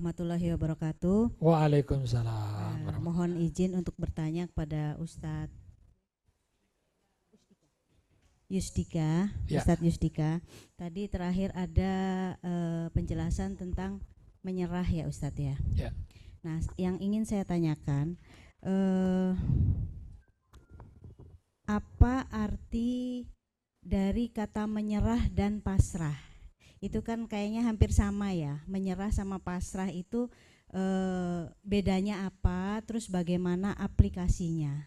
warahmatullahi wabarakatuh. Waalaikumsalam. Mohon izin untuk bertanya kepada Ustadz Yusdika, Ya. Ustadz Yusdika. Tadi terakhir ada penjelasan tentang menyerah ya Ustadz ya. Ya. Nah, yang ingin saya tanyakan, apa arti dari kata menyerah dan pasrah? Itu kan kayaknya hampir sama ya. Menyerah sama pasrah itu bedanya apa? Terus bagaimana aplikasinya?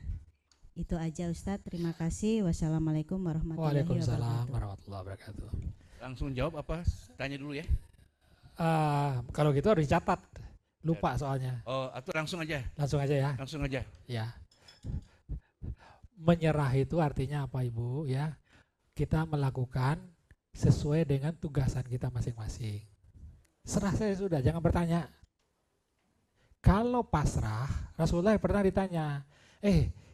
Itu aja Ustadz, terima kasih. Wassalamualaikum warahmatullahi Waalaikumsalam wabarakatuh. warahmatullahi wabarakatuh. Langsung jawab apa? Tanya dulu ya. Kalau gitu harus dicatat. Lupa soalnya. Oh, atau langsung aja. Langsung aja ya. Langsung aja. Ya. Menyerah itu artinya apa Ibu ya? Kita melakukan sesuai dengan tugasan kita masing-masing. Serah saya sudah, jangan bertanya. Kalau pasrah, Rasulullah pernah ditanya,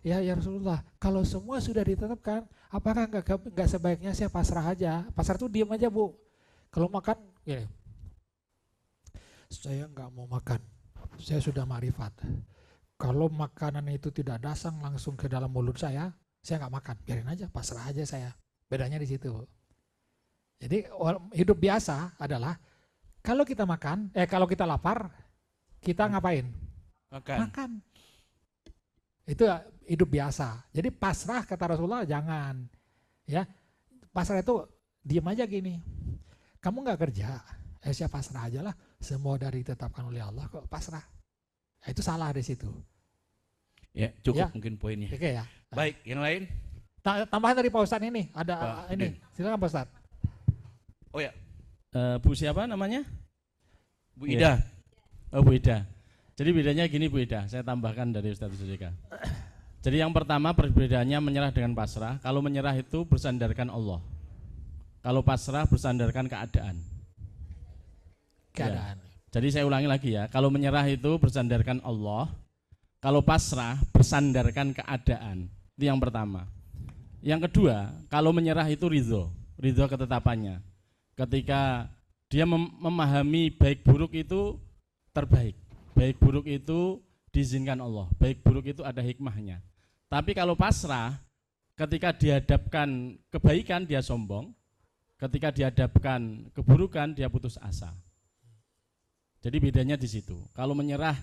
ya Rasulullah, kalau semua sudah ditetapkan, apakah enggak sebaiknya saya pasrah aja? Pasrah itu diam aja Bu. Kalau makan, gini, saya enggak mau makan, saya sudah ma'rifat. Kalau makanan itu tidak dasar langsung ke dalam mulut saya enggak makan, biarin aja, pasrah aja saya. Bedanya di situ. Jadi hidup biasa adalah kalau kita makan, kalau kita lapar, kita ngapain? Makan. Itu hidup biasa. Jadi pasrah kata Rasulullah jangan. Ya, pasrah itu diam aja gini. Kamu nggak kerja, saya pasrah aja lah. Semua dari ditetapkan oleh Allah kok pasrah. Itu salah di situ. Ya, cukup Ya. mungkin poinnya. Oke ya. Baik, yang lain? Tambahan dari Pak Ustadz ini ada Pak ini. Silakan Pak Ustadz. Oh ya, Bu siapa namanya? Bu Ida. Oh Bu Ida. Jadi bedanya gini Bu Ida, saya tambahkan dari Ustadz Sudika. Jadi yang pertama perbedaannya menyerah dengan pasrah. Kalau menyerah itu bersandarkan Allah. Kalau pasrah bersandarkan keadaan. Keadaan. Ya. Jadi saya ulangi lagi ya, kalau menyerah itu bersandarkan Allah. Kalau pasrah bersandarkan keadaan. Itu yang pertama. Yang kedua, kalau menyerah itu ridho ketetapannya. Ketika dia memahami baik buruk itu terbaik, baik buruk itu diizinkan Allah, baik buruk itu ada hikmahnya. Tapi kalau pasrah, ketika dihadapkan kebaikan dia sombong, ketika dihadapkan keburukan dia putus asa. Jadi bedanya di situ. Kalau menyerah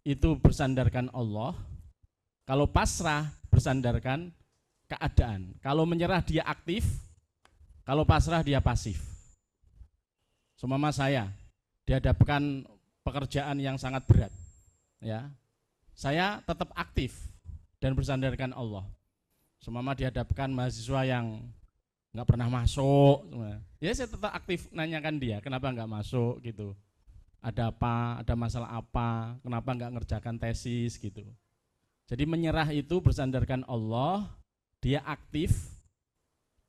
itu bersandarkan Allah, kalau pasrah bersandarkan keadaan. Kalau menyerah dia aktif, kalau pasrah dia pasif. Seumpama saya dihadapkan pekerjaan yang sangat berat, ya, saya tetap aktif dan bersandarkan Allah. Seumpama dihadapkan mahasiswa yang nggak pernah masuk, ya saya tetap aktif nanyakan dia kenapa nggak masuk gitu. Ada apa? Ada masalah apa? Kenapa nggak ngerjakan tesis gitu. Jadi menyerah itu bersandarkan Allah, dia aktif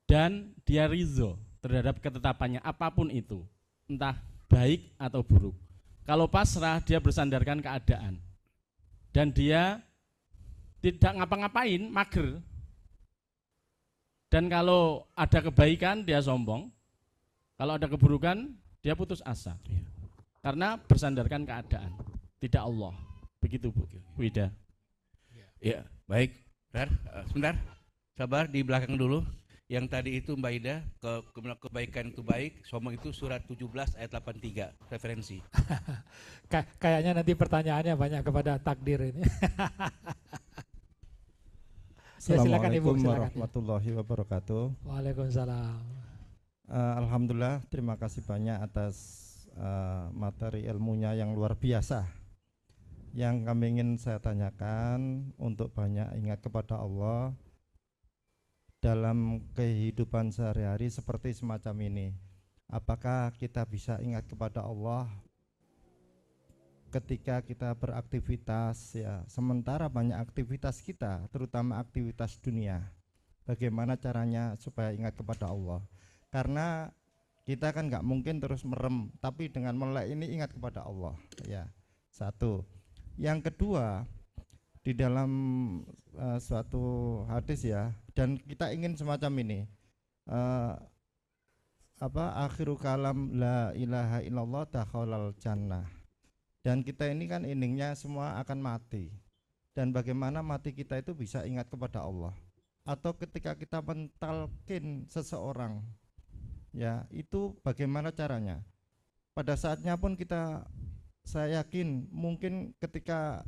dan dia ridho terhadap ketetapannya apapun itu, entah baik atau buruk. Kalau pasrah dia bersandarkan keadaan dan dia tidak ngapa-ngapain, mager. Dan kalau ada kebaikan dia sombong, kalau ada keburukan dia putus asa. Karena bersandarkan keadaan, tidak Allah. Begitu Bu Ida. Ya, baik. Sebentar, sabar di belakang dulu. Yang tadi itu Mbak Ida, kebaikan itu baik, sombong itu surat 17 ayat 83, referensi. Kayaknya nanti pertanyaannya banyak kepada takdir ini. Assalamualaikum warahmatullahi wabarakatuh. Waalaikumsalam. Alhamdulillah, terima kasih banyak atas materi ilmunya yang luar biasa. Yang kami ingin saya tanyakan untuk banyak ingat kepada Allah dalam kehidupan sehari-hari seperti semacam ini. Apakah kita bisa ingat kepada Allah ketika kita beraktivitas ya, sementara banyak aktivitas kita, terutama aktivitas dunia. Bagaimana caranya supaya ingat kepada Allah? Karena kita kan nggak mungkin terus merem, tapi dengan melek ini ingat kepada Allah. Ya, satu. Yang kedua, di dalam suatu hadis ya, dan kita ingin semacam ini, akhiru kalam la ilaha illallah dakhalal jannah. Dan kita ini kan endingnya semua akan mati. Dan bagaimana mati kita itu bisa ingat kepada Allah. Atau ketika kita mentalkin seseorang, ya itu bagaimana caranya. Pada saatnya pun kita, saya yakin mungkin ketika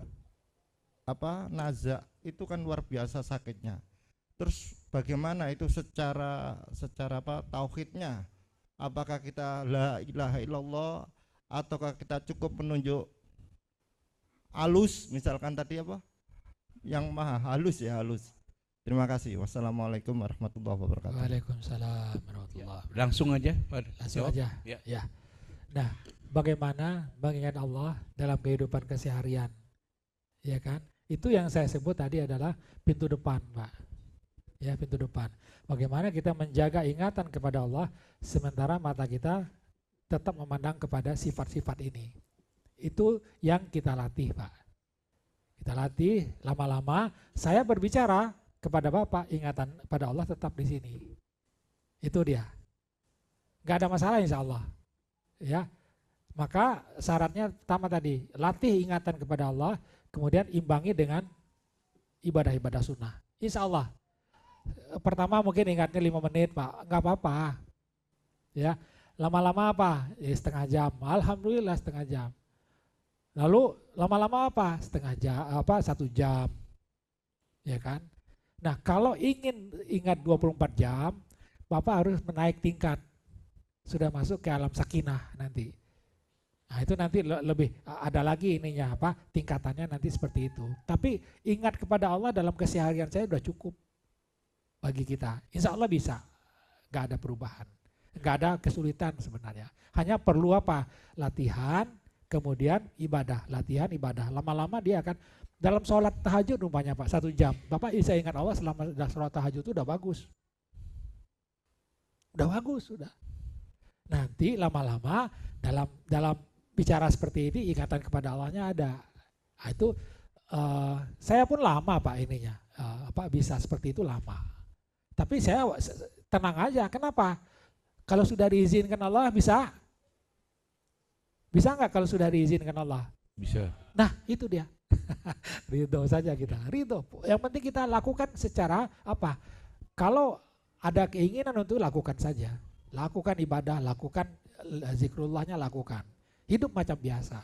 nazak itu kan luar biasa sakitnya. Terus bagaimana itu secara tauhidnya? Apakah kita la ilaha illallah ataukah kita cukup menunjuk halus, misalkan tadi yang maha halus ya halus. Terima kasih. Wassalamualaikum warahmatullahi wabarakatuh. Waalaikumsalam warahmatullahi. Langsung aja, Pak. Langsung aja. Ya. Nah, bagaimana mengingat Allah dalam kehidupan keseharian, ya kan? Itu yang saya sebut tadi adalah pintu depan, Pak. Ya, pintu depan. Bagaimana kita menjaga ingatan kepada Allah sementara mata kita tetap memandang kepada sifat-sifat ini. Itu yang kita latih, Pak. Kita latih lama-lama. Saya berbicara kepada Bapak, ingatan pada Allah tetap di sini. Itu dia. Gak ada masalah insya Allah. Ya, maka syaratnya pertama tadi, latih ingatan kepada Allah, kemudian imbangi dengan ibadah-ibadah sunnah. Insya Allah. Pertama mungkin ingatnya 5 menit, Pak. Gak apa-apa. Ya, lama-lama apa? Ya, setengah jam. Alhamdulillah setengah jam. Lalu lama-lama apa? Setengah jam, 1 jam. Ya kan? Nah, kalau ingin ingat 24 jam, Bapak harus menaik tingkat. Sudah masuk ke alam sakinah nanti. Nah, itu nanti lebih ada lagi ininya tingkatannya nanti seperti itu. Tapi ingat kepada Allah dalam keseharian saya sudah cukup bagi kita. Insya Allah bisa. Gak ada perubahan. Gak ada kesulitan sebenarnya. Hanya perlu latihan, kemudian ibadah, latihan ibadah. Lama-lama dia akan dalam sholat tahajud umpamanya Pak 1 jam. Bapak bisa ingat Allah selama sholat tahajud itu udah bagus. Udah bagus, sudah. Nanti lama-lama dalam bicara seperti ini ingatan kepada Allahnya ada. Nah, itu saya pun lama Pak ininya. Bisa seperti itu lama. Tapi saya tenang aja. Kenapa? Kalau sudah diizinkan Allah bisa? Bisa nggak kalau sudah diizinkan Allah? Bisa. Nah itu dia. Ridho saja kita. Ridho. Yang penting kita lakukan secara Kalau ada keinginan untuk lakukan saja. Lakukan ibadah, lakukan zikrullahnya, lakukan. Hidup macam biasa.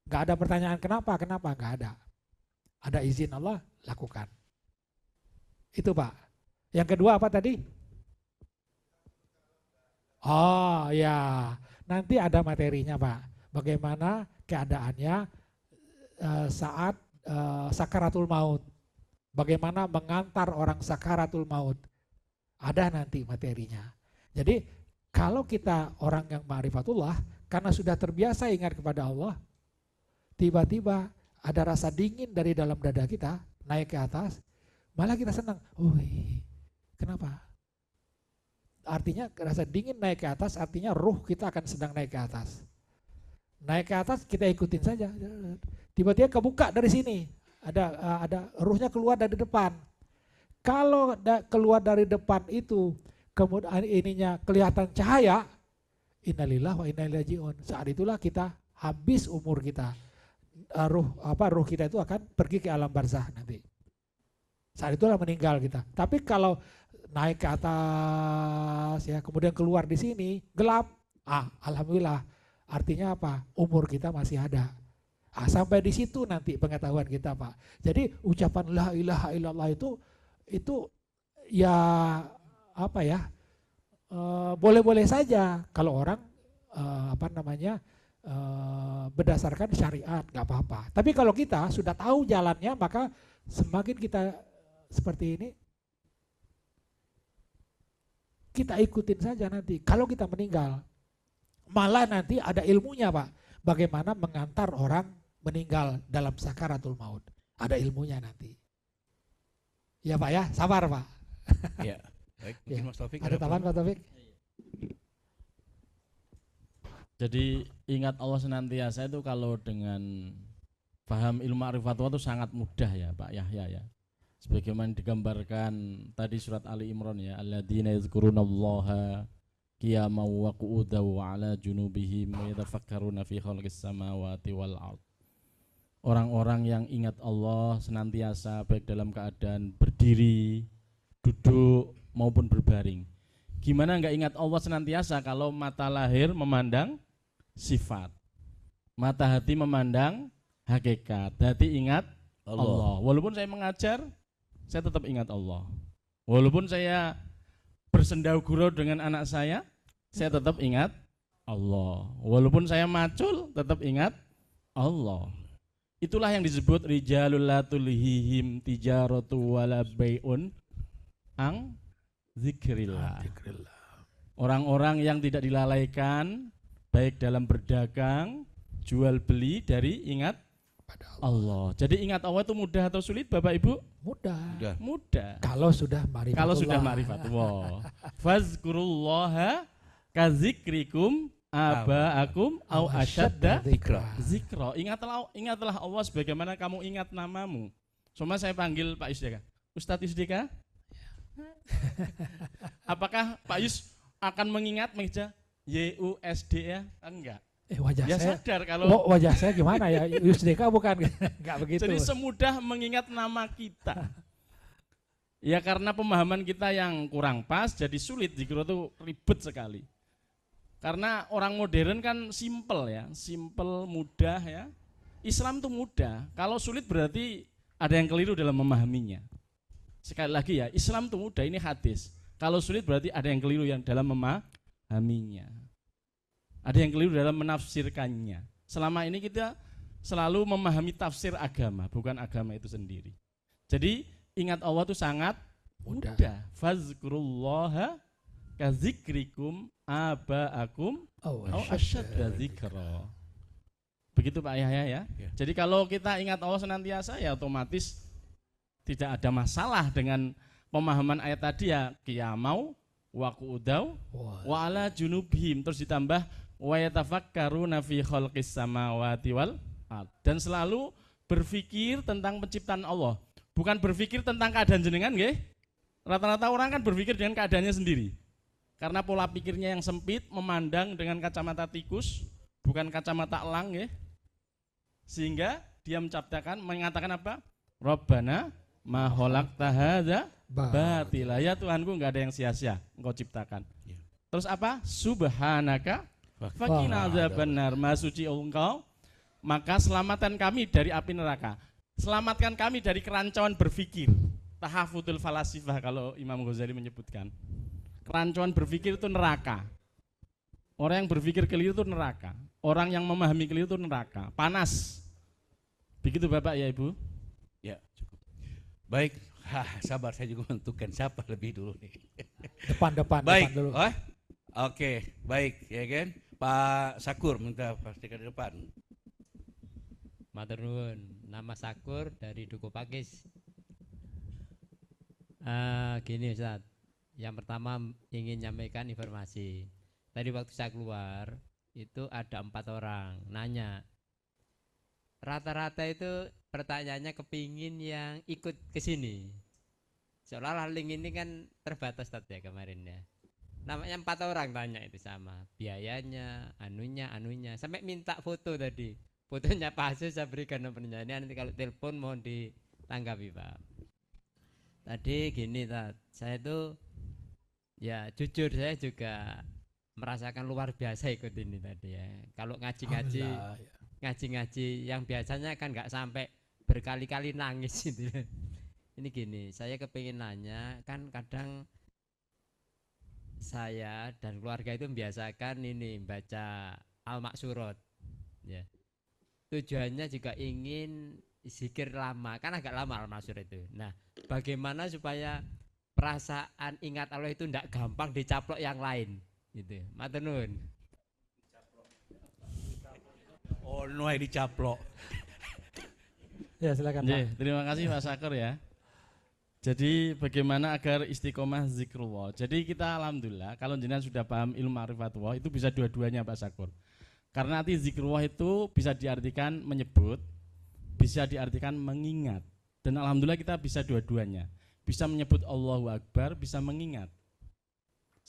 Gak ada pertanyaan kenapa, gak ada. Ada izin Allah, lakukan. Itu Pak. Yang kedua apa tadi? Oh ya, nanti ada materinya Pak. Bagaimana keadaannya saat sakaratul maut. Bagaimana mengantar orang sakaratul maut. Ada nanti materinya. Jadi kalau kita orang yang ma'rifatullah, karena sudah terbiasa ingat kepada Allah, tiba-tiba ada rasa dingin dari dalam dada kita naik ke atas, malah kita senang. Kenapa? Artinya rasa dingin naik ke atas, artinya ruh kita akan sedang naik ke atas. Naik ke atas kita ikutin saja. Tiba-tiba kebuka dari sini, ada ruhnya keluar dari depan. Kalau keluar dari depan itu, kemudian ininya kelihatan cahaya, innalillahi wa inna ilaihi raji'un. Saat itulah kita habis umur kita. Ruh kita itu akan pergi ke alam barzah nanti. Saat itulah meninggal kita. Tapi kalau naik ke atas ya, kemudian keluar di sini gelap, alhamdulillah. Artinya apa? Umur kita masih ada. Sampai di situ nanti pengetahuan kita Pak. Jadi ucapan la ilaha illallah itu ya boleh-boleh saja kalau orang berdasarkan syariat nggak apa-apa. Tapi kalau kita sudah tahu jalannya, maka semakin kita seperti ini, kita ikutin saja nanti. Kalau kita meninggal, malah nanti ada ilmunya Pak. Bagaimana mengantar orang meninggal dalam sakaratul maut. Ada ilmunya nanti. Ya Pak ya, sabar Pak. Ya. Baik, Ya. Mas Taufik. Ada tambahan Pak Taufik? Jadi ingat Allah senantiasa itu kalau dengan paham ilmu ma'rifatullah itu sangat mudah ya Pak Yahya ya. Sebagaimana digambarkan tadi surat Ali Imran ya, alladzina yadhkurunallaha qiyaman wa qu'udan wa 'ala junubihim wa yatafakkaruna fi khalqis samawati wal ard. Orang-orang yang ingat Allah senantiasa baik dalam keadaan berdiri, duduk maupun berbaring. Gimana enggak ingat Allah senantiasa kalau mata lahir memandang sifat, mata hati memandang hakikat, hati ingat Allah. Walaupun saya mengajar, saya tetap ingat Allah. Walaupun saya bersendau gurau dengan anak saya tetap ingat Allah. Walaupun saya macul, tetap ingat Allah. Itulah yang disebut rijalul la tulhihim tijaratu wala bai'un ang zikrillah. Orang-orang yang tidak dilalaikan baik dalam berdagang, jual beli dari ingat Allah. Jadi ingat Allah itu mudah atau sulit Bapak Ibu? Mudah. Mudah. Kalau sudah marifatullah. Kalau sudah marifatullah. Fazkurullaha kazikrikum aba'akum au asyadda zikra. Ingatlah Allah sebagaimana kamu ingat namamu. Cuma saya panggil Pak Yusdika. Ustadz Yusdika? Apakah Pak Yus akan mengingat meja YUSD ya? Enggak. Wajah Ya saya. sadar kalau Wajah saya gimana ya? Yusdika bukan enggak begitu. jadi semudah mengingat nama kita. Ya karena pemahaman kita yang kurang pas jadi sulit, zikir itu ribet sekali. Karena orang modern kan simple ya, simple, mudah ya. Islam itu mudah. Kalau sulit berarti ada yang keliru dalam memahaminya. Sekali lagi ya, Islam itu mudah, ini hadis. Kalau sulit berarti ada yang keliru yang dalam memahaminya. Ada yang keliru dalam menafsirkannya. Selama ini kita selalu memahami tafsir agama, bukan agama itu sendiri. Jadi ingat Allah itu sangat mudah. Fazkurullaha kazikrikum aba'akum au asyadda zikra. Begitu Pak Yahya ya. Jadi kalau kita ingat Allah senantiasa ya otomatis tidak ada masalah dengan pemahaman ayat tadi ya, qiyamau wa qu'udau wa 'ala junubihim, terus ditambah wa yatafakkaruna fi khalqis samawati wal ard, dan selalu berpikir tentang penciptaan Allah, bukan berpikir tentang keadaan jenengan nggih. Rata-rata orang kan berpikir dengan keadaannya sendiri. Karena pola pikirnya yang sempit, memandang dengan kacamata tikus, bukan kacamata elang nggih. Sehingga dia mengatakan apa? Rabbana ma khalaqta hadza batila. Ya Tuhanku, enggak ada yang sia-sia Engkau ciptakan. Terus apa? Subhanaka fakina azabannar. Maha suci Engkau, maka selamatkan kami dari api neraka. Selamatkan kami dari kerancuan berpikir. Tahafudul falasifah kalau Imam Ghazali menyebutkan. Kerancuan berpikir itu neraka. Orang yang berpikir keliru itu neraka. Orang yang memahami keliru itu neraka. Panas. Begitu Bapak ya Ibu? Ya, cukup. Baik, sabar saya juga menentukan siapa lebih dulu nih. Depan Baik, dulu. Oke, baik ya kan. Pak Sakur minta pastikan di depan. Matur nuwun, nama Sakur dari Duku Pakis. Gini Ustaz, yang pertama ingin nyampaikan informasi. Tadi waktu saya keluar itu ada 4 orang nanya. Rata-rata itu pertanyaannya kepingin yang ikut ke sini. Seolah-olah link ini kan terbatas tadi ya kemarin ya. Namanya 4 orang tanya itu sama. Biayanya, anunya. Sampai minta foto tadi. Fotonya Pak Asus saya berikan nomornya. Ini nanti kalau telepon mohon ditanggapi Pak. Tadi gini Tat, saya itu ya jujur saya juga merasakan luar biasa ikut ini tadi ya. Kalau ngaji-ngaji yang biasanya kan nggak sampai berkali-kali nangis gitu. Ini gini, saya kepingin nanya, kan kadang saya dan keluarga itu membiasakan ini baca Al-Maksurat ya. Tujuannya juga ingin zikir lama, kan agak lama Al-Maksurat itu. Nah, bagaimana supaya perasaan ingat Allah itu tidak gampang dicaplok yang lain gitu. Matur nuwun. Oh, nuai dicaplok. Ya silakan Pak. Terima kasih Pak Sakur ya. Jadi bagaimana agar istiqomah zikrullah. Jadi kita alhamdulillah kalau jenengan sudah paham ilmu ma'rifatullah itu bisa dua-duanya Pak Sakur. Karena nanti zikrullah itu bisa diartikan menyebut, bisa diartikan mengingat. Dan alhamdulillah kita bisa dua-duanya. Bisa menyebut Allahu Akbar, bisa mengingat.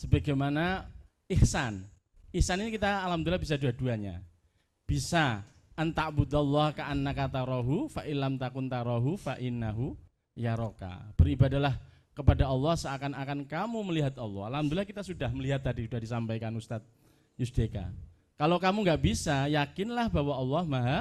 Sebagaimana ihsan. Ihsan ini kita alhamdulillah bisa dua-duanya. Bisa anta'budallah ka'annaka tarahu fa illam takun tarahu fa innahu yaraka. Beribadalah kepada Allah seakan-akan kamu melihat Allah. Alhamdulillah kita sudah melihat tadi, sudah disampaikan Ustadz Yusdeka. Kalau kamu nggak bisa, yakinlah bahwa Allah Maha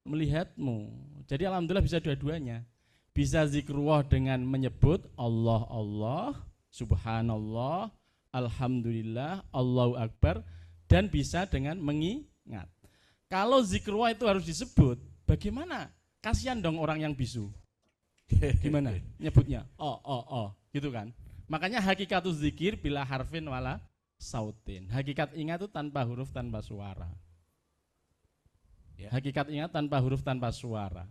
melihatmu. Jadi alhamdulillah bisa dua-duanya. Bisa zikrullah dengan menyebut Allah Allah, subhanallah, alhamdulillah, Allahu Akbar, dan bisa dengan mengingat. Kalau zikrullah itu harus disebut, bagaimana? Kasihan dong orang yang bisu. Gimana nyebutnya? Oh, gitu kan. Makanya hakikatus zikir bila harfin wala sautin. Hakikat ingat itu tanpa huruf, tanpa suara. Ya. Hakikat ingat tanpa huruf, tanpa suara.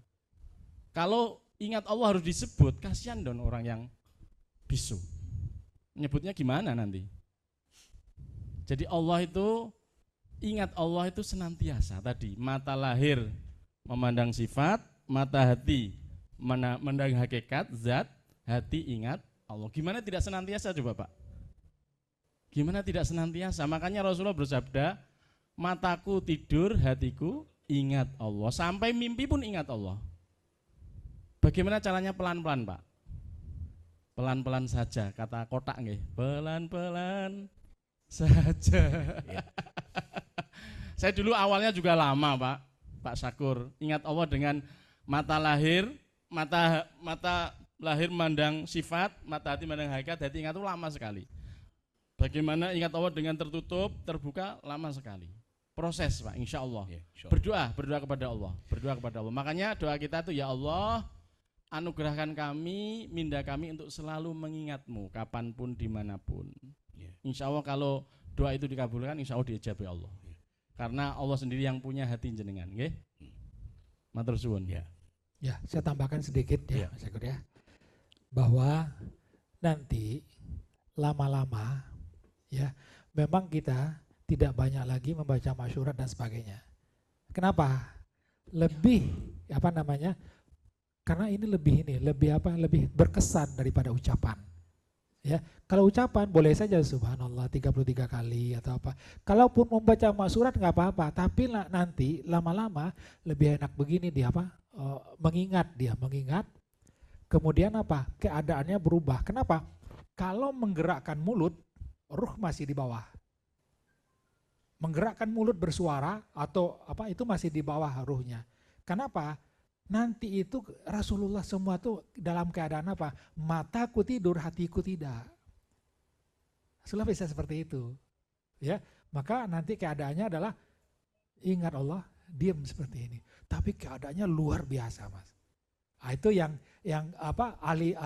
Kalau ingat Allah harus disebut, kasihan dong orang yang bisu. Nyebutnya gimana nanti? Jadi Allah itu, ingat Allah itu senantiasa tadi. Mata lahir memandang sifat, mata hati memandang hakikat, zat, hati ingat Allah. Gimana tidak senantiasa coba Pak? Gimana tidak senantiasa? Makanya Rasulullah bersabda, mataku tidur, hatiku ingat Allah. Sampai mimpi pun ingat Allah. Bagaimana caranya? Pelan-pelan Pak. Pelan-pelan saja, kata kotak nggih. Pelan-pelan saja. Ya. Saya dulu awalnya juga lama Pak Syakur. Ingat Allah dengan mata lahir, mata lahir memandang sifat, mata hati memandang hakikat, hati ingat itu lama sekali. Bagaimana ingat Allah dengan tertutup, terbuka, lama sekali. Proses Pak, insya Allah. Ya, insya Allah. Berdoa kepada Allah, berdoa kepada Allah. Makanya doa kita itu, ya Allah, anugerahkan kami, minda kami untuk selalu mengingatmu, kapanpun, dimanapun. Ya. Insya Allah kalau doa itu dikabulkan, insya Allah diijabai Allah. Ya. Karena Allah sendiri yang punya hati jenengan, nggih. Matur suwun. Ya. Ya, saya tambahkan sedikit ya, Ya. Mas Agus ya. Bahwa nanti lama-lama ya, memang kita tidak banyak lagi membaca masyhurat dan sebagainya. Kenapa? Lebih apa namanya? Karena ini lebih berkesan daripada ucapan. Ya, kalau ucapan boleh saja subhanallah 33 kali atau apa. Kalaupun membaca masyhurat nggak apa-apa, tapi nanti lama-lama lebih enak begini dia apa? Mengingat, kemudian apa? Keadaannya berubah. Kenapa? Kalau menggerakkan mulut, ruh masih di bawah. Menggerakkan mulut bersuara atau apa itu masih di bawah ruhnya. Kenapa? Nanti itu Rasulullah semua tuh dalam keadaan apa? Mataku tidur, hatiku tidak. Rasulullah bisa seperti itu. Ya, maka nanti keadaannya adalah ingat Allah, diam seperti ini. Tapi keadaannya luar biasa, Mas. Nah, itu yang apa? Ahli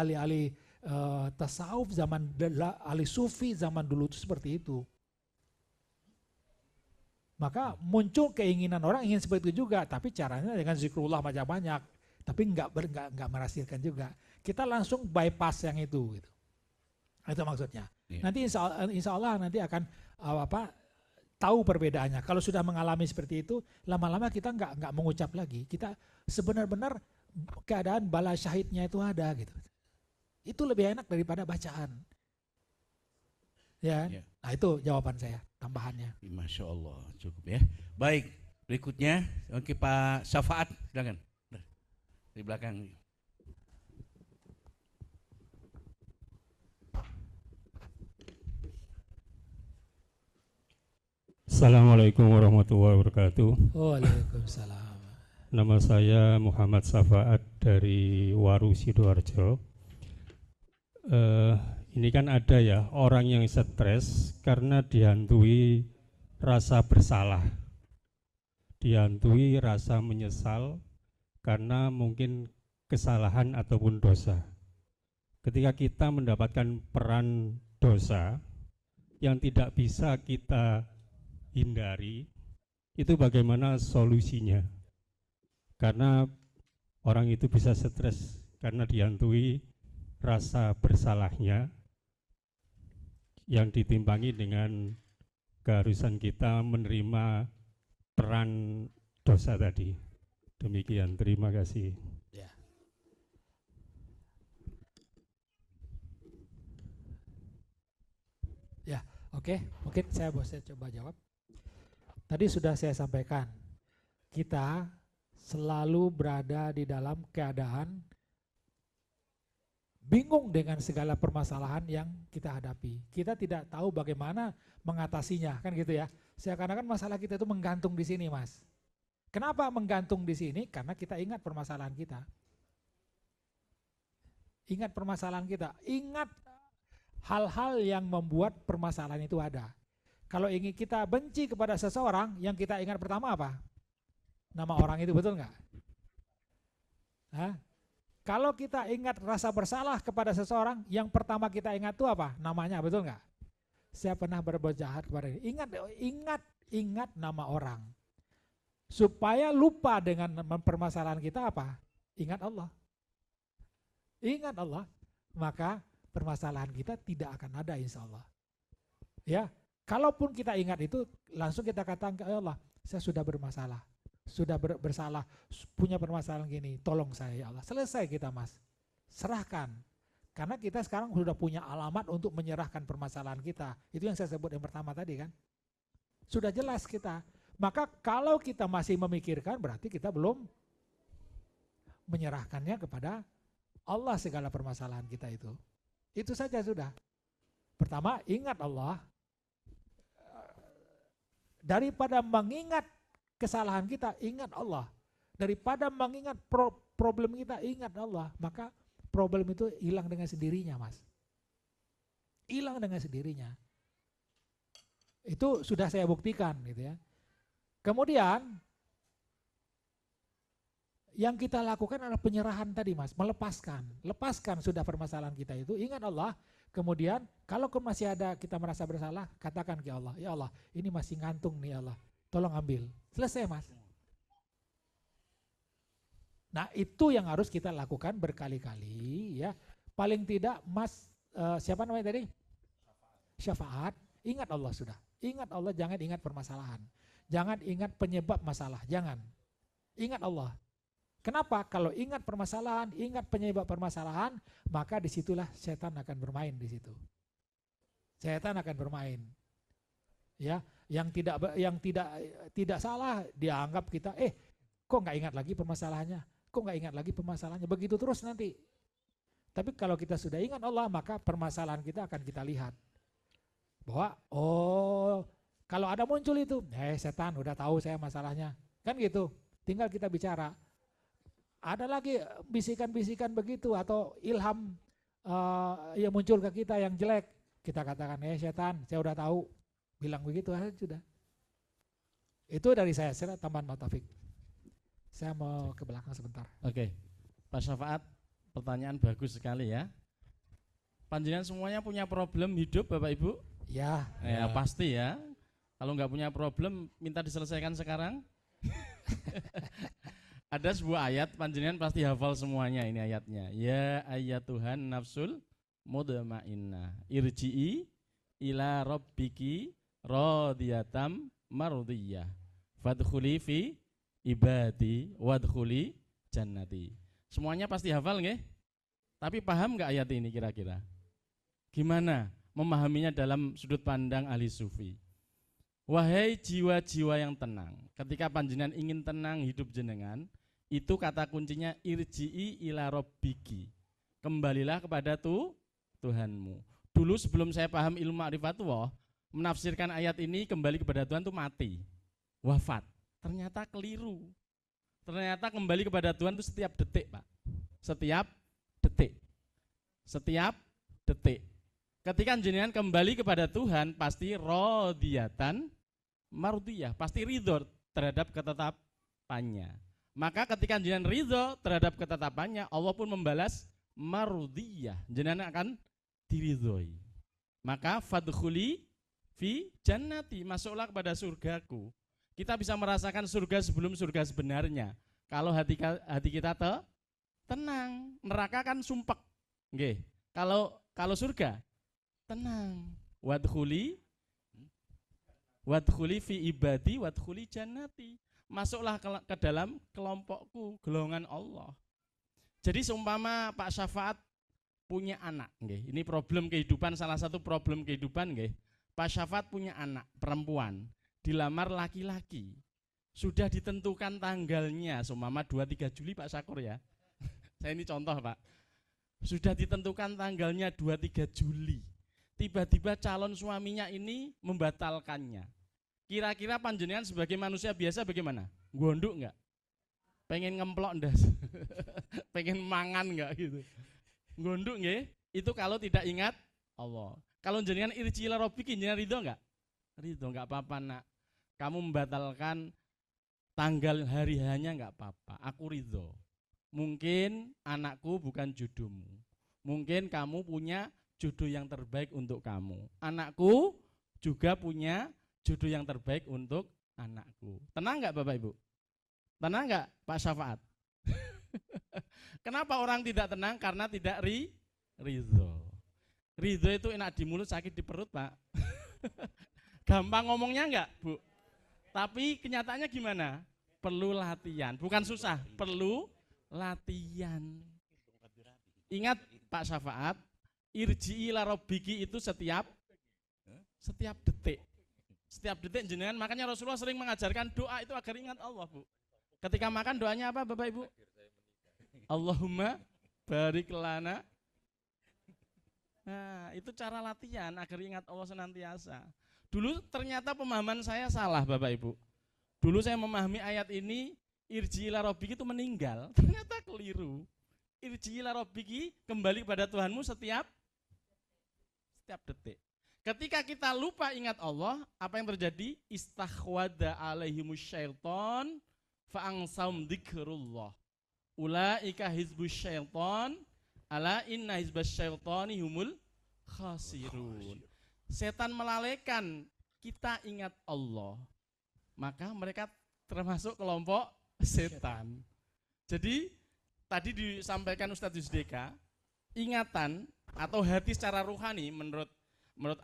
tasawuf zaman ahli sufi zaman dulu itu seperti itu. Maka muncul keinginan orang ingin seperti itu juga, tapi caranya dengan zikrullah banyak-banyak, tapi enggak merasakan juga. Kita langsung bypass yang itu gitu. Itu maksudnya. Iya. Nanti insya Allah nanti akan tahu perbedaannya. Kalau sudah mengalami seperti itu, lama-lama kita enggak mengucap lagi. Kita sebenar-benar keadaan bala syahidnya itu ada gitu. Itu lebih enak daripada bacaan. Ya. Ya. Nah itu jawaban saya, tambahannya. Masya Allah, cukup ya. Baik, berikutnya oke Pak Syafaat, silakan. Di belakang. Assalamualaikum warahmatullahi wabarakatuh. Waalaikumsalam. Nama saya Muhammad Syafaat dari Waru Sidoarjo. Ini kan ada ya orang yang stres karena dihantui rasa bersalah, dihantui rasa menyesal karena mungkin kesalahan ataupun dosa. Ketika kita mendapatkan peran dosa yang tidak bisa kita hindari, itu bagaimana solusinya? Karena orang itu bisa stres karena dihantui rasa bersalahnya yang ditimbangi dengan keharusan kita menerima peran dosa tadi. Demikian, terima kasih. Oke, mungkin saya coba jawab. Tadi sudah saya sampaikan, kita selalu berada di dalam keadaan bingung dengan segala permasalahan yang kita hadapi. Kita tidak tahu bagaimana mengatasinya, kan gitu ya. Seakan-akan masalah kita itu menggantung di sini, Mas. Kenapa menggantung di sini? Karena kita ingat permasalahan kita. Ingat permasalahan kita. Ingat hal-hal yang membuat permasalahan itu ada. Kalau ingin kita benci kepada seseorang, yang kita ingat pertama apa? Nama orang itu, betul nggak? Hah? Kalau kita ingat rasa bersalah kepada seseorang, yang pertama kita ingat itu apa? Namanya, betul nggak? Saya pernah berbuat jahat kepada dia. Ingat nama orang. Supaya lupa dengan permasalahan kita apa? Ingat Allah. Ingat Allah, maka permasalahan kita tidak akan ada insya Allah. Ya, kalaupun kita ingat itu, langsung kita katakan ke Allah, saya sudah bermasalah, sudah bersalah, punya permasalahan gini, tolong saya ya Allah. Selesai kita, Mas. Serahkan. Karena kita sekarang sudah punya alamat untuk menyerahkan permasalahan kita. Itu yang saya sebut yang pertama tadi kan. Sudah jelas kita. Maka kalau kita masih memikirkan, berarti kita belum menyerahkannya kepada Allah segala permasalahan kita itu. Itu saja sudah. Pertama, ingat Allah. Daripada mengingat kesalahan kita, ingat Allah. Daripada mengingat problem kita, ingat Allah. Maka problem itu hilang dengan sendirinya, Mas. Hilang dengan sendirinya. Itu sudah saya buktikan gitu ya. Kemudian yang kita lakukan adalah penyerahan tadi, Mas, melepaskan. Lepaskan sudah permasalahan kita itu, ingat Allah. Kemudian kalau masih ada kita merasa bersalah, katakan ke Allah, ya Allah, ini masih ngantung nih Allah, tolong ambil. Selesai, Mas. Nah, itu yang harus kita lakukan berkali-kali ya. Paling tidak, Mas, siapa namanya tadi? Syafaat. Ingat Allah sudah. Ingat Allah, jangan ingat permasalahan. Jangan ingat penyebab masalah, jangan. Ingat Allah. Kenapa? Kalau ingat permasalahan, ingat penyebab permasalahan, maka disitulah setan akan bermain di situ. Setan akan bermain. Ya, yang tidak salah dianggap kita, kok nggak ingat lagi permasalahannya? Kok nggak ingat lagi permasalahannya? Begitu terus nanti. Tapi kalau kita sudah ingat Allah, maka permasalahan kita akan kita lihat. Bahwa, kalau ada muncul itu, setan udah tahu saya masalahnya. Kan gitu, tinggal kita bicara. Ada lagi bisikan-bisikan begitu atau ilham yang muncul ke kita yang jelek. Kita katakan, setan, saya udah tahu. Bilang begitu aja sudah. Itu dari saya, tambahan Pak Taufik. Saya mau ke belakang sebentar. Oke, Pak Syafaat, pertanyaan bagus sekali ya. Panjenengan semuanya punya problem hidup, Bapak Ibu? Ya. Ya, pasti ya. Kalau nggak punya problem, minta diselesaikan sekarang. Ada sebuah ayat, panjenengan pasti hafal semuanya ini ayatnya. Ya ayyatuhan nafsul mudmainnah irji'i ila rabbiki radiyatam mardiyah fadkhuli fi ibadi wadkhuli jannati. Semuanya pasti hafal nggih? Tapi paham nggak ayat ini kira-kira? Gimana memahaminya dalam sudut pandang ahli sufi? Wahai jiwa-jiwa yang tenang, ketika panjenengan ingin tenang hidup jenengan, itu kata kuncinya irji'i ila rabbiki. Kembalilah kepada Tuhanmu. Dulu sebelum saya paham ilmu ma'rifatullah, menafsirkan ayat ini kembali kepada Tuhan itu mati, wafat. Ternyata keliru. Ternyata kembali kepada Tuhan itu setiap detik, Pak. Setiap detik. Setiap detik. Ketika jenengan kembali kepada Tuhan, pasti radiyatan mardiyah, pasti ridho terhadap ketetapannya. Maka ketika jenengan ridho terhadap ketetapannya, Allah pun membalas mardiyah. Jenengan akan diridhoi. Maka fadkhuli fi jannati, masuklah kepada surgaku. Kita bisa merasakan surga sebelum surga sebenarnya. Kalau hati kita tenang, neraka kan sumpek. Nggih. Kalau surga tenang. Wadkhuli fi ibadi wadkhuli jannati. Masuklah ke dalam kelompokku, golongan Allah. Jadi seumpama Pak Syafaat punya anak, nggih. Ini problem kehidupan, salah satu problem kehidupan, nggih. Pak Syafat punya anak perempuan, dilamar laki-laki. Sudah ditentukan tanggalnya, seumpama 2-3 Juli Pak Syakur ya. Saya ini contoh Pak. Sudah ditentukan tanggalnya 2-3 Juli. Tiba-tiba calon suaminya ini membatalkannya. Kira-kira panjenengan sebagai manusia biasa bagaimana? Gondok enggak? Pengen ngemplok ndas? Pengen mangan enggak gitu? Gondok nggih? Itu kalau tidak ingat Allah. Kalau jenengan irji ila rabbiki, jenengan ridho enggak? Ridho, enggak apa-apa nak. Kamu membatalkan tanggal hari hanya enggak apa-apa. Aku ridho. Mungkin anakku bukan jodohmu. Mungkin kamu punya jodoh yang terbaik untuk kamu. Anakku juga punya jodoh yang terbaik untuk anakku. Tenang enggak Bapak Ibu? Tenang enggak Pak Syafaat? Kenapa orang tidak tenang? Karena tidak ridho. Ridho itu enak di mulut, sakit di perut Pak. Gampang ngomongnya enggak Bu? Tapi kenyataannya gimana? Perlu latihan, bukan susah, perlu latihan. Ingat Pak Syafaat, irji ila rabbiki itu setiap detik. Setiap detik jenengan, makanya Rasulullah sering mengajarkan doa itu agar ingat Allah Bu. Ketika makan doanya apa Bapak Ibu? Allahumma barik lana. Nah, itu cara latihan agar ingat Allah senantiasa. Dulu ternyata pemahaman saya salah Bapak Ibu. Dulu saya memahami ayat ini irji ila rabbiki itu meninggal. Ternyata keliru. Irji ila rabbiki, kembali pada Tuhanmu setiap detik. Ketika kita lupa ingat Allah, apa yang terjadi? Istakhwada alaihimus syaiton fa'angsaum dzikrullah. Ulaika hizbus syaiton ala inna hizbas syaitani humul khasirun. Setan melalaikan kita ingat Allah, maka mereka termasuk kelompok setan. Jadi tadi disampaikan Ustadz Yusdeka, ingatan atau hati secara rohani menurut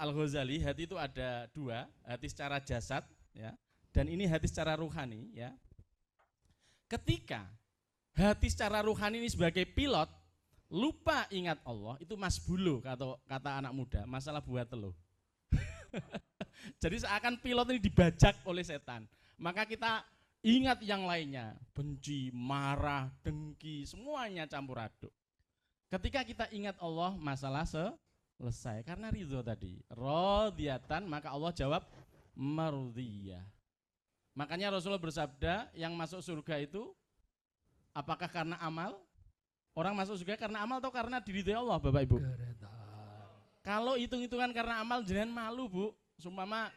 Al-Ghazali, hati itu ada dua, hati secara jasad ya, dan ini hati secara rohani ya. Ketika hati secara rohani ini sebagai pilot lupa ingat Allah, itu masbulo kata anak muda, masalah buah telur. Jadi seakan pilot ini dibajak oleh setan. Maka kita ingat yang lainnya, benci, marah, dengki, semuanya campur aduk. Ketika kita ingat Allah, masalah selesai. Karena ridho tadi, radiyatan, maka Allah jawab mardiyah. Makanya Rasulullah bersabda, yang masuk surga itu apakah karena amal? Orang masuk surga karena amal atau karena diridhoi Allah Bapak Ibu? Kalau hitung-hitungan karena amal, jangan malu Bu. Seumpama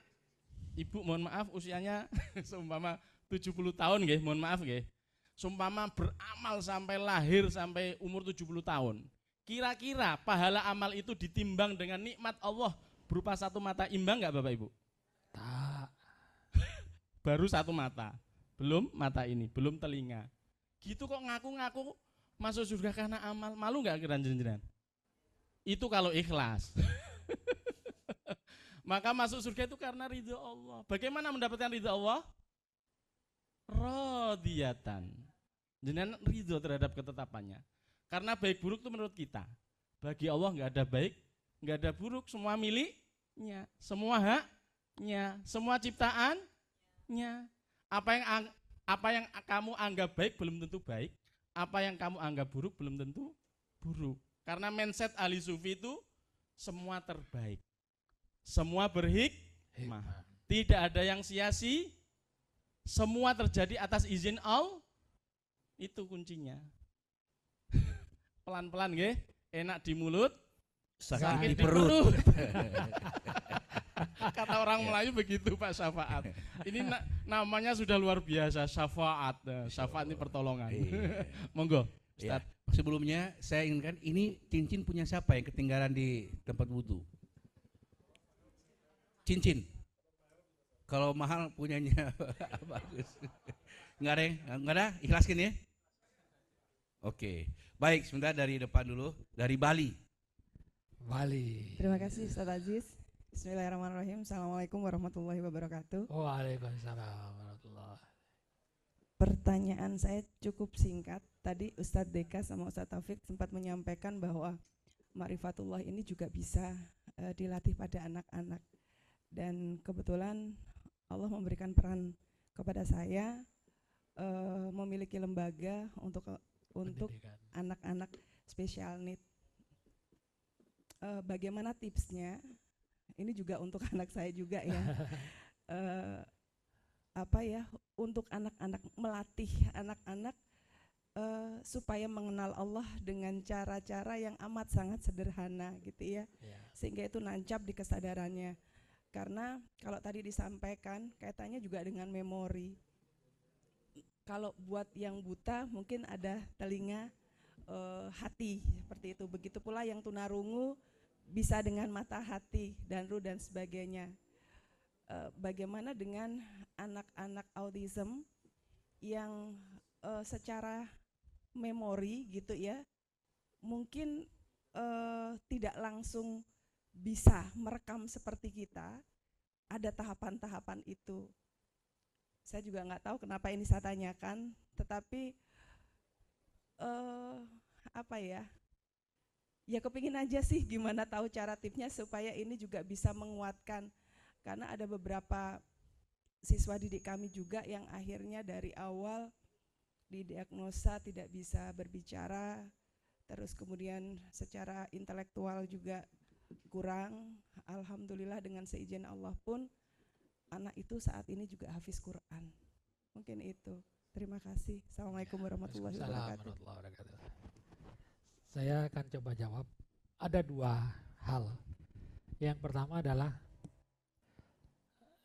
Ibu mohon maaf usianya seumpama 70 tahun nggih, mohon maaf nggih. Seumpama beramal sampai lahir sampai umur 70 tahun. Kira-kira pahala amal itu ditimbang dengan nikmat Allah berupa satu mata, imbang enggak Bapak Ibu? Tak. Baru satu mata. Belum mata ini, belum telinga. Gitu kok ngaku-ngaku masuk surga karena amal, malu enggak kira jenengan? Itu kalau ikhlas. Maka masuk surga itu karena ridho Allah. Bagaimana mendapatkan ridho Allah? Radiyatan. Jenengan ridho terhadap ketetapannya. Karena baik buruk itu menurut kita. Bagi Allah enggak ada baik, enggak ada buruk, semua miliknya, semua haknya, semua ciptaannya. Apa yang kamu anggap baik belum tentu baik. Apa yang kamu anggap buruk belum tentu buruk. Karena mindset ahli sufi itu semua terbaik. Semua berhikmah. Tidak ada yang sia-sia. Semua terjadi atas izin Allah. Itu kuncinya. Pelan-pelan nggih, enak di mulut, sakit di perut. Kata orang Melayu begitu Pak Syafaat. Ini namanya sudah luar biasa, syafaat. Syafaat ini pertolongan. Monggo, Ustaz. Ya. Sebelumnya saya inginkan ini cincin punya siapa yang ketinggalan di tempat wudhu? Cincin. Kalau mahal punyanya bagus. Enggak ada, enggak ada, ikhlaskan ya. Oke, baik sebentar dari depan dulu, dari Bali. Terima kasih Ustaz Aziz. Bismillahirrahmanirrahim. Assalamualaikum warahmatullahi wabarakatuh. Waalaikumsalam warahmatullahi. Pertanyaan saya cukup singkat. Tadi Ustadz Deka sama Ustadz Taufik sempat menyampaikan bahwa ma'rifatullah ini juga bisa dilatih pada anak-anak. Dan kebetulan Allah memberikan peran kepada saya memiliki lembaga untuk Pendidikan. anak-anak special need. Bagaimana tipsnya? Ini juga untuk anak saya juga ya. Untuk anak-anak, melatih anak-anak supaya mengenal Allah dengan cara-cara yang amat sangat sederhana gitu ya. Sehingga itu nancap di kesadarannya. Karena kalau tadi disampaikan kaitannya juga dengan memori. Kalau buat yang buta mungkin ada telinga, hati seperti itu. Begitu pula yang tunarungu bisa dengan mata, hati, dan ruh dan sebagainya. Bagaimana dengan anak-anak autism yang secara memori gitu ya, mungkin tidak langsung bisa merekam seperti kita, ada tahapan-tahapan itu. Saya juga nggak tahu kenapa ini saya tanyakan, tetapi ya kepingin aja sih gimana tahu cara tipsnya supaya ini juga bisa menguatkan. Karena ada beberapa siswa didik kami juga yang akhirnya dari awal didiagnosa tidak bisa berbicara, terus kemudian secara intelektual juga kurang. Alhamdulillah dengan seizin Allah pun anak itu saat ini juga hafiz Quran. Mungkin itu. Terima kasih. Assalamualaikum warahmatullahi wabarakatuh. Saya akan coba jawab. Ada dua hal. Yang pertama adalah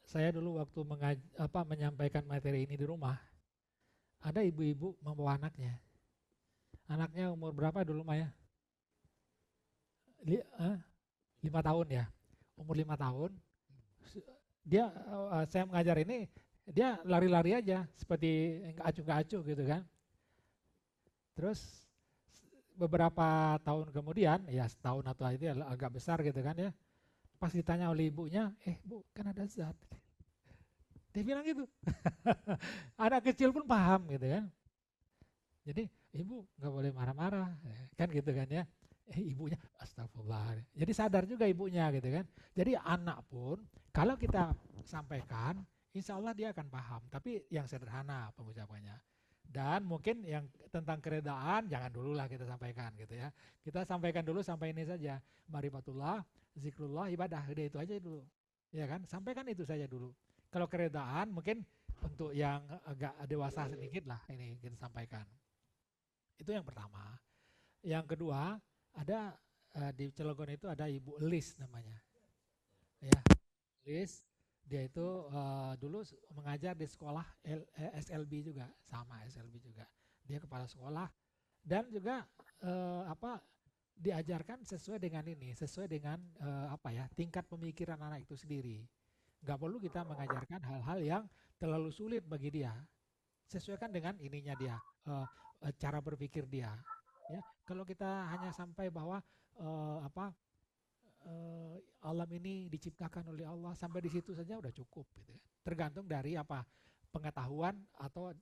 saya dulu waktu menyampaikan materi ini di rumah, ada ibu-ibu membawa anaknya. Anaknya umur berapa dulu Maya? 5 tahun ya. Umur 5 tahun. Dia saya mengajar ini, dia lari-lari aja seperti nggak acuh gitu kan. Terus beberapa tahun kemudian, ya setahun atau itu agak besar gitu kan ya. Pas ditanya oleh ibunya, Bu, kan ada zat. Dia bilang gitu. Anak kecil pun paham gitu kan. Jadi ibu nggak boleh marah-marah, kan gitu kan ya. Ibunya astagfirullah. Jadi sadar juga ibunya gitu kan. Jadi anak pun kalau kita sampaikan, insya Allah dia akan paham. Tapi yang sederhana pengucapannya. Dan mungkin yang tentang keredaan jangan dulu lah kita sampaikan gitu ya. Kita sampaikan dulu sampai ini saja. Marifatullah, zikrullah, ibadah. Udah itu aja dulu. Ya kan? Sampaikan itu saja dulu. Kalau keredaan mungkin untuk yang agak dewasa sedikit lah ini kita sampaikan. Itu yang pertama. Yang kedua, ada di Cilegon itu ada Ibu Elis namanya. Ya, Elis, dia itu dulu mengajar di sekolah SLB juga, sama SLB juga. Dia kepala sekolah dan juga diajarkan sesuai dengan ini, sesuai dengan tingkat pemikiran anak itu sendiri. Nggak perlu kita mengajarkan hal-hal yang terlalu sulit bagi dia. Sesuaikan dengan ininya dia, cara berpikir dia. Ya, kalau kita hanya sampai bahwa alam ini diciptakan oleh Allah, sampai di situ saja udah cukup gitu. Tergantung dari pengetahuan atau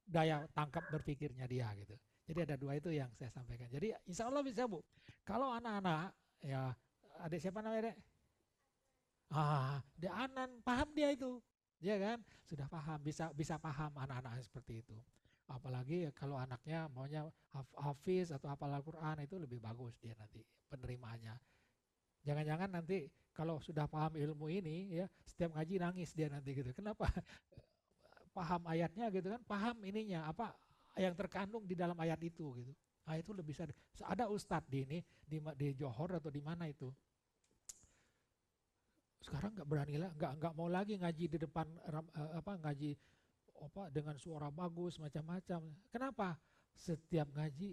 daya tangkap berpikirnya dia gitu. Jadi ada dua itu yang saya sampaikan. Jadi insya Allah bisa Bu. Kalau anak-anak ya, adik siapa namanya Dek? Dia Anan, paham dia itu, ya kan? Sudah paham, bisa paham anak-anak seperti itu. Apalagi kalau anaknya maunya hafiz atau hafal Al-Quran, itu lebih bagus dia nanti penerimaannya. Jangan-jangan nanti kalau sudah paham ilmu ini ya, setiap ngaji nangis dia nanti gitu. Kenapa? Paham ayatnya gitu kan, paham ininya apa yang terkandung di dalam ayat itu gitu. Nah itu lebih bisa. Ada ustadz di Johor atau di mana itu. Sekarang nggak berani lah, nggak mau lagi ngaji di depan ngaji dengan suara bagus macam-macam. Kenapa? Setiap ngaji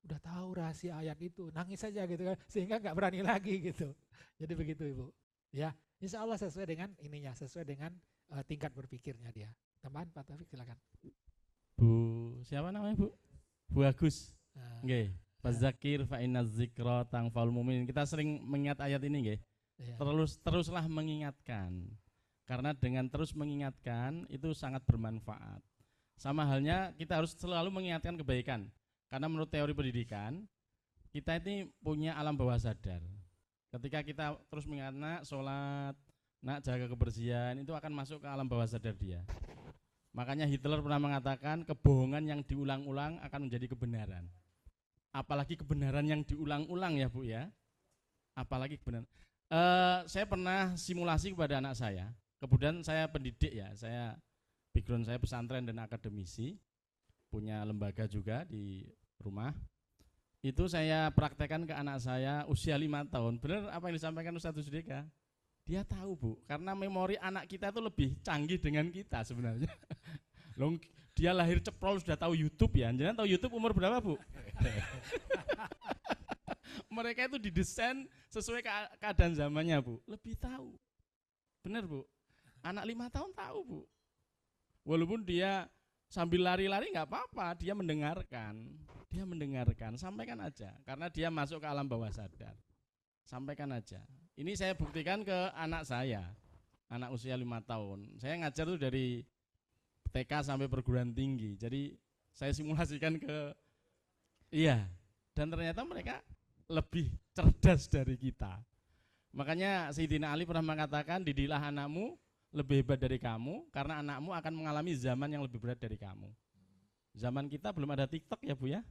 udah tahu rahasia ayat itu, nangis saja gitu kan, sehingga nggak berani lagi gitu. Jadi begitu Ibu. Ya, insya Allah sesuai dengan ininya, sesuai dengan tingkat berpikirnya dia. Tambahan Pak Taufik silakan. Bu, siapa namanya Bu? Bu Agus. Nggih. Fazakir fa inna dzikra tanfa'ul mu'minin. Kita sering mengingat ayat ini nggih. Ya. Teruslah mengingatkan. Karena dengan terus mengingatkan itu sangat bermanfaat. Sama halnya kita harus selalu mengingatkan kebaikan. Karena menurut teori pendidikan, kita ini punya alam bawah sadar. Ketika kita terus mengingat nak sholat, nak jaga kebersihan, itu akan masuk ke alam bawah sadar dia. Makanya Hitler pernah mengatakan kebohongan yang diulang-ulang akan menjadi kebenaran. Apalagi kebenaran yang diulang-ulang ya Bu ya. Apalagi kebenaran. Saya pernah simulasi kepada anak saya. Kemudian saya pendidik ya, background saya pesantren dan akademisi, punya lembaga juga di rumah. Itu saya praktekkan ke anak saya usia 5 tahun. Benar apa yang disampaikan Ustadz Usdeka? Dia tahu Bu, karena memori anak kita itu lebih canggih dengan kita sebenarnya. Loh, dia lahir ceprol sudah tahu YouTube ya. Jangan tahu YouTube umur berapa Bu? Mereka itu didesain sesuai keadaan zamannya Bu. Lebih tahu. Benar Bu. Anak 5 tahun tahu Bu. Walaupun dia sambil lari-lari nggak apa-apa, dia mendengarkan. Dia mendengarkan, sampaikan aja. Karena dia masuk ke alam bawah sadar. Sampaikan aja. Ini saya buktikan ke anak saya, anak usia 5 tahun. Saya ngajar tuh dari TK sampai perguruan tinggi. Jadi saya simulasikan dan ternyata mereka lebih cerdas dari kita. Makanya Sayyidina Ali pernah mengatakan, didilah anakmu lebih hebat dari kamu, karena anakmu akan mengalami zaman yang lebih berat dari kamu. Zaman kita belum ada TikTok ya Bu ya.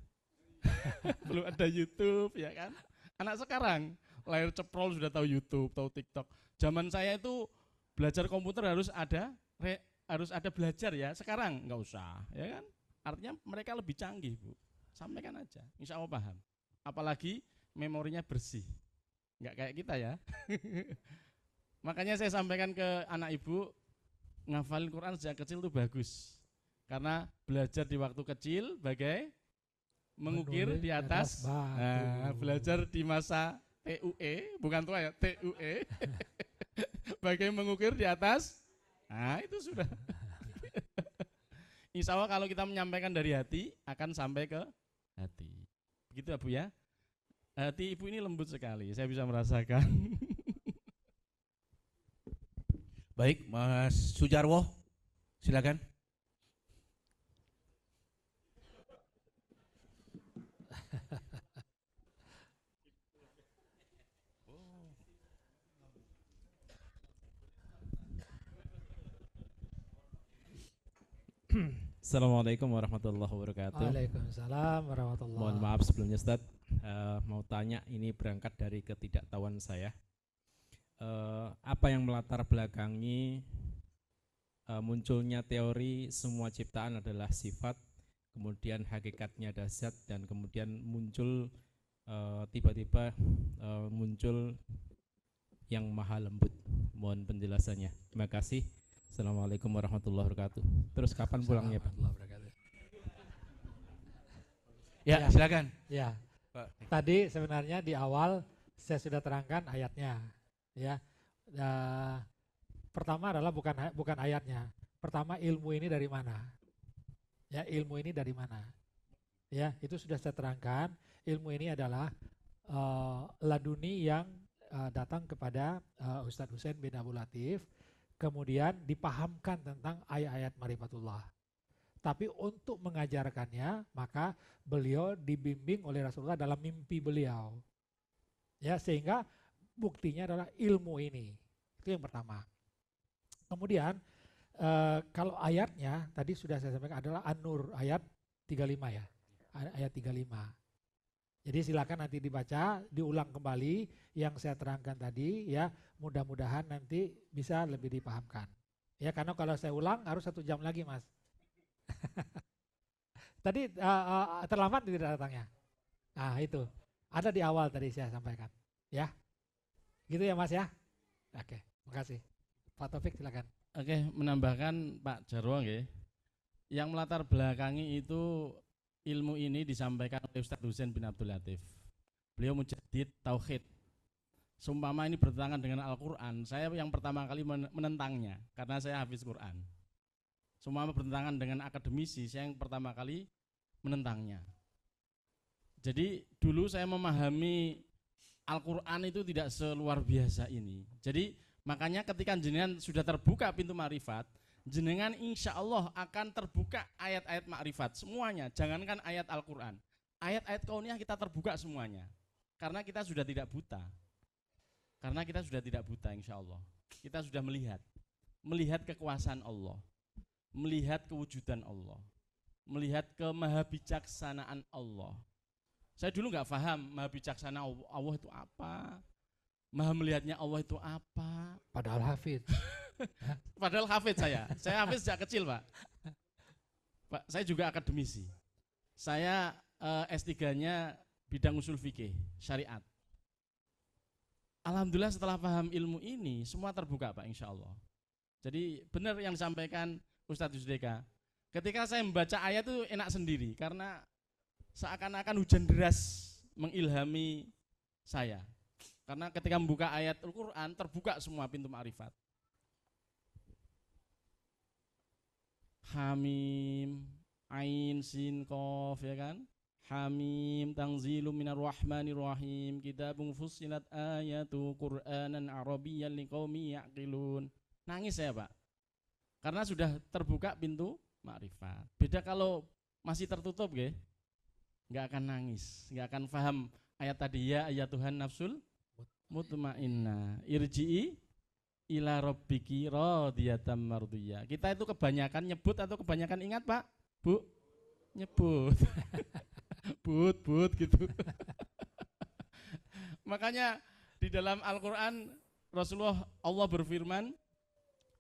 Belum ada YouTube ya kan. Anak sekarang lahir ceprol sudah tahu YouTube, tahu TikTok. Zaman saya itu belajar komputer harus ada belajar ya. Sekarang nggak usah ya kan. Artinya mereka lebih canggih Bu. Sampaikan aja, insya Allah paham. Apalagi memorinya bersih. Nggak kayak kita ya. Makanya saya sampaikan ke anak ibu, ngafalin Quran sejak kecil itu bagus. Karena belajar di waktu kecil bagai mengukir di atas belajar di masa TUE, bukan tua ya, TUE. Bagai mengukir di atas, nah itu sudah. Insya Allah kalau kita menyampaikan dari hati, akan sampai ke hati. Begitu ya Bu ya. Hati ibu ini lembut sekali, saya bisa merasakan. Baik, Mas Sujarwo, silakan. Assalamualaikum warahmatullahi wabarakatuh. Waalaikumsalam warahmatullahi. Mohon maaf sebelumnya Ustaz, mau tanya, ini berangkat dari ketidaktahuan saya. Apa yang melatar belakangi munculnya teori semua ciptaan adalah sifat, kemudian hakikatnya ada zat, dan kemudian muncul tiba-tiba muncul yang maha lembut. Mohon penjelasannya. Terima kasih. Assalamualaikum warahmatullahi wabarakatuh. Terus kapan pulangnya Pak? Ya, silakan. Ya. Pak. Tadi sebenarnya di awal saya sudah terangkan ayatnya. Ya. Pertama adalah bukan ayatnya. Pertama, ilmu ini dari mana? Ya, ilmu ini dari mana? Ya, itu sudah saya terangkan. Ilmu ini adalah laduni yang datang kepada Ustadz Husain bin Abdul Latif, kemudian dipahamkan tentang ayat-ayat Ma'rifatullah. Tapi untuk mengajarkannya, maka beliau dibimbing oleh Rasulullah dalam mimpi beliau. Ya, sehingga buktinya adalah ilmu ini. Itu yang pertama. Kemudian kalau ayatnya tadi sudah saya sampaikan adalah An-Nur ayat 35 ya. Ayat 35. Jadi silakan nanti dibaca, diulang kembali yang saya terangkan tadi ya, mudah-mudahan nanti bisa lebih dipahamkan. Ya, karena kalau saya ulang harus 1 jam lagi Mas. Tadi terlambat tidak datangnya. Nah itu, ada di awal tadi saya sampaikan. Ya, gitu ya Mas ya. Oke, makasih. Pak Taufik silakan. Oke, menambahkan Pak Jarwo nggih. Yang melatar belakangi itu ilmu ini disampaikan oleh Ustadz Husain bin Abdul Latif. Beliau mujaddid tauhid. Seumpama ini bertentangan dengan Al-Quran, saya yang pertama kali menentangnya karena saya hafiz Quran. Seumpama bertentangan dengan akademisi, saya yang pertama kali menentangnya. Jadi dulu saya memahami Al-Quran itu tidak seluar biasa ini. Jadi makanya ketika jenengan sudah terbuka pintu ma'rifat, jenengan insya Allah akan terbuka ayat-ayat ma'rifat semuanya, jangankan ayat Al-Quran, ayat-ayat kauniyah kita terbuka semuanya, karena kita sudah tidak buta. Karena kita sudah tidak buta insya Allah. Kita sudah melihat kekuasaan Allah, melihat kewujudan Allah, melihat kemahabijaksanaan Allah. Saya dulu nggak paham mahabijaksana Allah itu apa, maha melihatnya Allah itu apa. Padahal hafid. Padahal hafid saya hafid sejak kecil Pak. Pak, saya juga akademisi. Saya S3-nya bidang usul fikih, syariat. Alhamdulillah setelah paham ilmu ini semua terbuka Pak insya Allah. Jadi benar yang disampaikan Ustadz Yusdeka. Ketika saya membaca ayat itu enak sendiri karena seakan-akan hujan deras mengilhami saya. Karena ketika membuka ayat Al-Quran terbuka semua pintu ma'rifat. Hamim, Ain, Sin, Qaf, ya kan? Hamim, Tanzilum minar rahmanir rahim, kitabun fussilat ayatu Qur'anan Arabiyyan liqaumi ya'qilun. Nangis saya Pak, karena sudah terbuka pintu makrifat. Beda kalau masih tertutup nggak akan nangis, nggak akan paham ayat tadi, ya ayat Tuhan nafsul mutmainnah irji'i ila rabbiki radiyatan mardiyah. Kita itu kebanyakan nyebut atau kebanyakan ingat Pak? Bu? Nyebut. but gitu. Makanya di dalam Al-Quran Rasulullah Allah berfirman,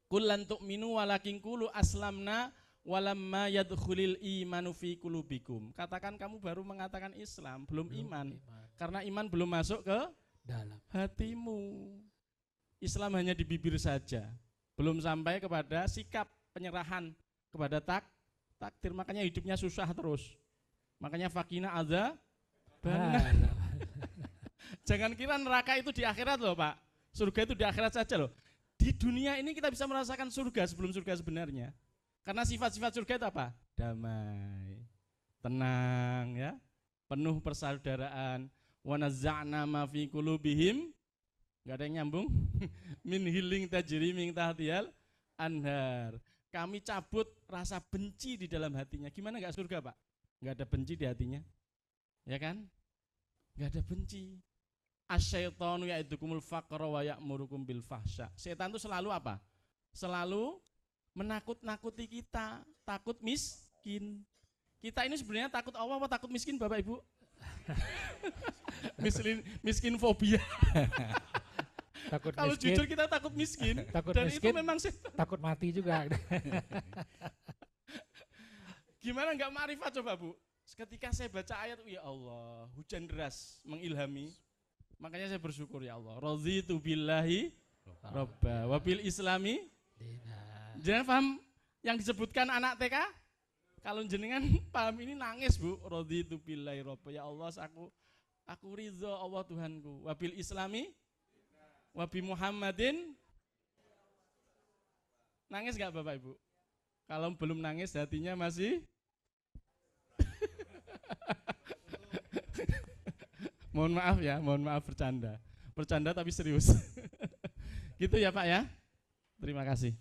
Qul lan tu'minu walakin qulu aslamna walamma yadkhulil imanu fi qulubikum. Katakan kamu baru mengatakan Islam, belum iman. Karena iman belum masuk ke dalam hatimu. Islam hanya di bibir saja, belum sampai kepada sikap penyerahan kepada takdir. Makanya hidupnya susah terus. Makanya fakina ada benar. Jangan kira neraka itu di akhirat loh Pak. Surga itu di akhirat saja loh. Di dunia ini kita bisa merasakan surga sebelum surga sebenarnya. Karena sifat-sifat surga itu apa? Damai, tenang ya, penuh persaudaraan. Wa nazza'na ma fi qulubihim, enggak ada yang nyambung. Min hiling tajri min tahtiyal anhar. Kami cabut rasa benci di dalam hatinya. Gimana enggak surga Pak? Enggak ada benci di hatinya. Ya kan? Enggak ada benci. Asyaitonu ya'idukumul faqra wa ya'murukum bil fahsya. Setan itu selalu apa? Selalu menakut-nakuti kita, takut miskin. Kita ini sebenarnya takut Allah apa takut miskin Bapak Ibu? miskin fobia. Takut Kalau miskin, jujur kita takut miskin. takut dan miskin, itu memang takut mati juga. Gimana enggak ma'rifat coba Bu? Ketika saya baca ayat, ya Allah, hujan deras mengilhami. Makanya saya bersyukur ya Allah. Raditu billahi robba wa bil islami. Jangan paham yang disebutkan anak TK? Kalau jenengan paham ini nangis Bu. Raditu billahi robba, ya Allah, aku ridho Allah Tuhanku. Wa bil islami wa bi Muhammadin. Nangis enggak Bapak Ibu? Kalau belum nangis hatinya masih mohon maaf bercanda tapi serius. Gitu ya Pak ya. Terima kasih.